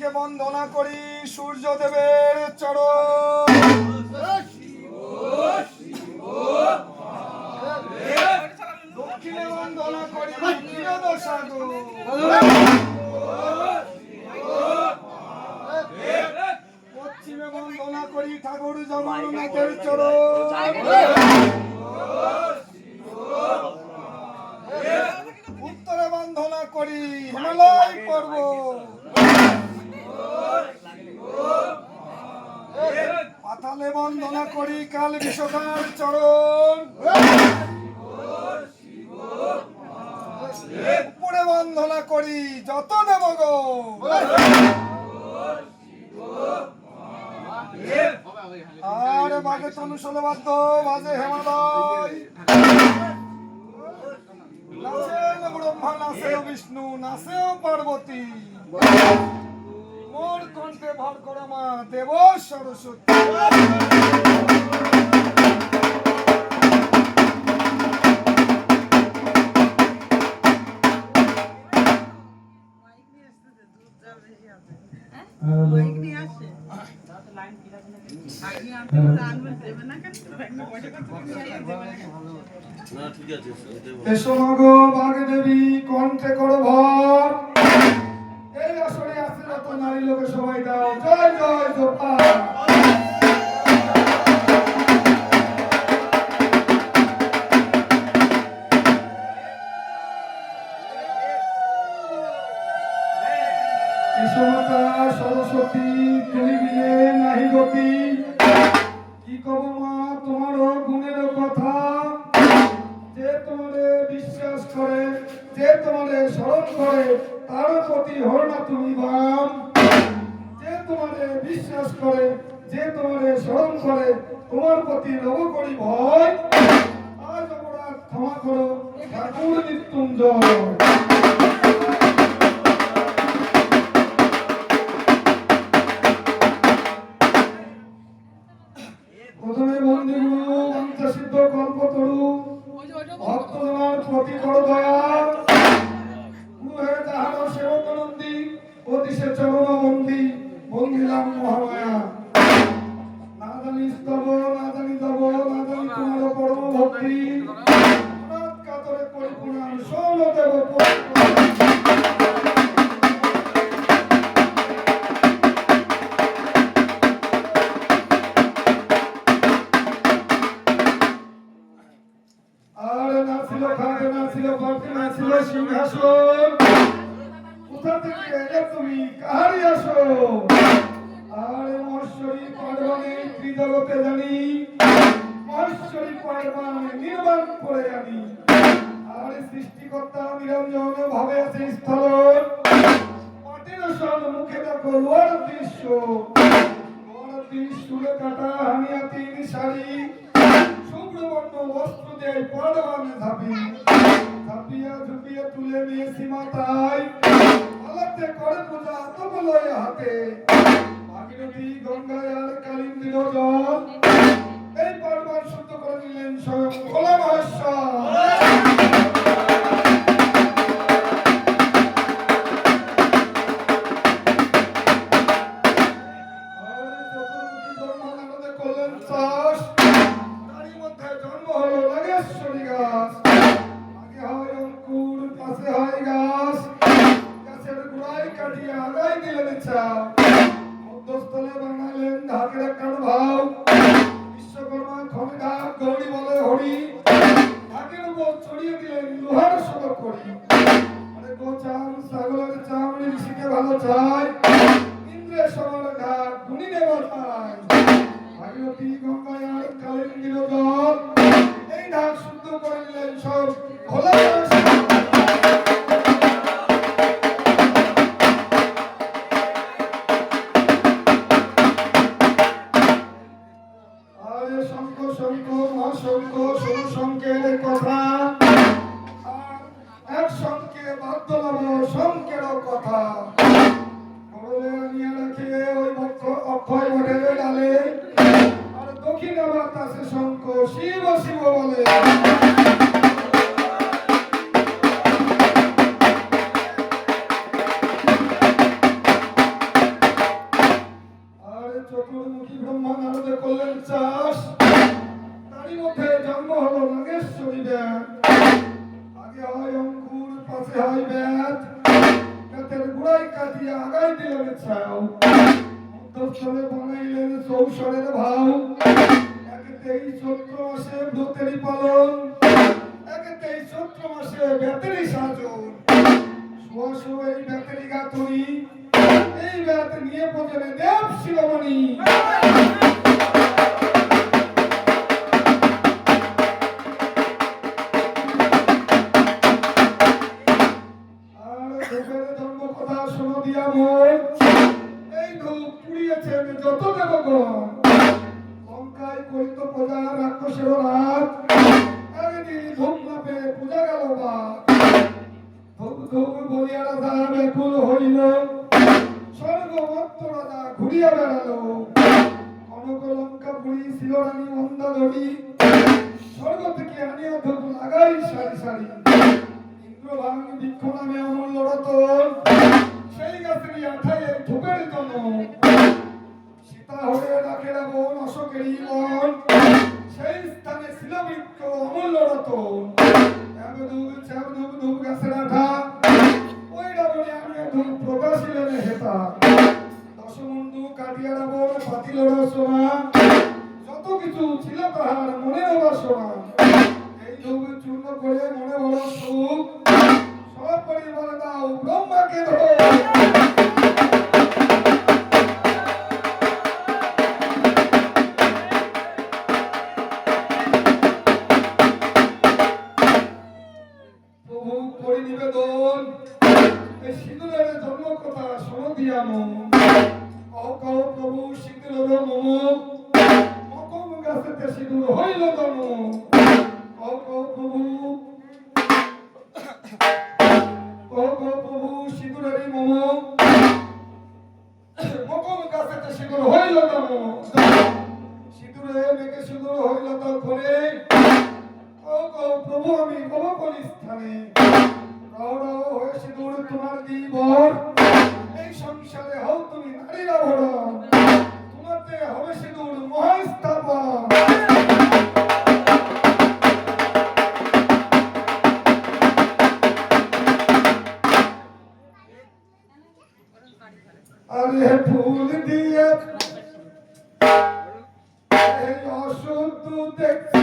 দিকে বন্দনা করি সূর্যদেবের চরণ, দক্ষিণে বন্দনা করি ক্ষীরসাগর, পশ্চিমে বন্দনা করি ঠাকুর জগন্নাথের চরণ, উত্তরে বন্দনা করি হিমালয় পর্বত, পাতালে বন্দনা করি কাল বিশ্বকার চরণ, উপরে বন্দনা করি যত দেবগণ, আর বাজে তনু ষোলবাদ্য বাজে হেমালয়, নাচেন ব্রহ্মা নাচেও বিষ্ণু নাচেও পার্বতী, মোর কণ্ঠে ভর করো মা দেব সরস্বতী। এসো মাগো বাগদেবী কণ্ঠে করো ভর, এই আসরে আছে যত নারী লোকে সবাই দাও জয় জয় জোপা। এসো মাতা সরস্বতী তুমি বিনে নাহি গতি, কি কব মা তোমারও গুণের কথা, যে তোমারে বিশ্বাস করে যে তোমারে স্মরণ করে তার প্রতি হর না তুমি বাম, যে তোমারে বিশ্বাস করে যে তোমারে স্মরণ করে তোমার প্রতি লোভ করি ভয়, আজ অপরাধ ক্ষমা করো ঠাকুর মৃত্যুঞ্জয়। প্রথমে বন্দিগুরু অন্তঃসিদ্ধ কল্পতরু ভক্তজনার প্রতি কর দয়া, গুরু হে তাহার সেবক নন্দী অতিশে চরণ বন্দী বন্দিলাম মহামায়া, না জানি স্তব না জানি তব না জানি তোমার পরম ভক্তি, অনাথ কাতরে পরিপূর্ণ সৌন দেব সিংহাসন, কোথা থেকে এলে তুমি কাহারি আসো, আর মহেশ্বরী পার্বণে ত্রিজগতে জানি, মহেশ্বরী পার্বণে নির্বাণ করে জানি, আর সৃষ্টিকর্তা নিরঞ্জন ভাবে আছে স্থল, মাটির সন মুখে দেখো লোয়ার দৃশ্য, লোয়ার দৃশ্যে কাটা হানিয়া তিন শাড়ি, শুভ্রবর্ণ বস্ত্র দিয়ে পার্বণে ধাপি, ঝাঁপিয়া ঝুঁপিয়া তুলে নিয়েছি মাথায়, পালাতে করে পূজা তবলয় হাতে, ভাগীরথী গঙ্গায় আর কালিন্দীর জল, এই পার্বণ শুদ্ধ করে নিলেন স্বয়ং ভোলা মহেশ্বর। করলেন চাষ, তারই মধ্যে জন্ম হলো নাগেশ্বরী গাছ, হয় অঙ্কুর পাশে হয় গাছ, গাছের গোড়ায় কাটিয়ে আগায় দিলেন চাপ, মধ্যস্থলে বানালেন ঢাকের একখান ভাও, বিশ্বকর্মা খনে ঢাক গৌরী বলে হরি, ঢাকের উপর ছড়িয়ে দিলেন লোহার সড়ক করি, আরে গোচাম ছাগলের চামড়ি ঋষিকে ভালো চায়, ইন্দ্রের সবার ঢাক গুণী দেবতায়, ভাগীরথী গঙ্গায় আর কালিন্দীর জল, এই ঢাক শুদ্ধ করে নিলেন সব ভোলা শঙ্খ শঙ্খ মহাশঙ্খ ষোলো শঙ্কের কথা, এক শঙ্কে বাদ্য নব শঙ্কের কথা, করলে আনিয়া রাখে ওই অক্ষয় বটের ডালে, আর দক্ষিণে বাতাসে শঙ্খ শিব শিব বলে। ছাও মধ্যস্থলে বানাইলেন চৌসরের ভাও একেতেই চৈত্র মাসে ব্রতেরই পালন একেতেই চৈত্র মাসে বেতেরই সাজন শুয়াশো এই বেতেরই গাঁথনি এই বেত নিয়ে পৌঁছালে দেব শিরোমণি এই ধূপ পুড়িয়েছেন যত দেবগণ লঙ্কায় করিত প্রজা রাক্ষসের রাত একদিন ধূপ মাপে পূজা গেল বা ধূপ ধূপ বলিয়া রাজা ব্যাকুল হইল স্বর্গমত্ত রাজা ঘুরিয়া বেড়ালো কনক লঙ্কা পুরী ছিল রানী মন্দাদরী স্বর্গ থেকে আনিয়া ধূপ লাগাই সারি সারি ইন্দ্রভাঙ বৃক্ষ নামে অমূল্য রতন সেই গাছেরই আঠায় ধূপের জন্য সীতা হয়ে ডাকে রাবণ অশোকেরই মন সেই স্থানে ছিল বৃক্ষ অমূল্য রতন ধূপ গাছের আঠা ওই রাবণে আনিয়া ধূপ প্রকাশিলেন হেতা দশমুন্ডু কাটিয়া রাবণ পাতিল রচনা যত কিছু ছিল তাহার মনের বাসনা এই ধূপ চূর্ণ করে মনে বড় সুখ সব পরিবার দাও ব্রহ্মাকে ধরো প্রভু করি নিবেদন এই সিঁদুরের জন্ম কথা শোনো দিয়া মন কহ কহ প্রভু সিঁদুরের মম মকম গাছেতে সিঁদুর হইল তন কহ কহ প্রভু প্রভু সিঁদুরেরই মম মকম গাছেতে সিঁদুর হইল তন সিঁদুরে মেঘে সিঁদুর হইল তখনে প্রভু আমি কব করি স্থানে রহ রহ হয়ে সিঁদুর তোমার জীবন এই সংসারে হও তুমি নারীর আভরণ তোমাতে হবে সিঁদুর মহাস্থাপন আরে ফুল দিয়ে এই অশুদ্ধ দেখছি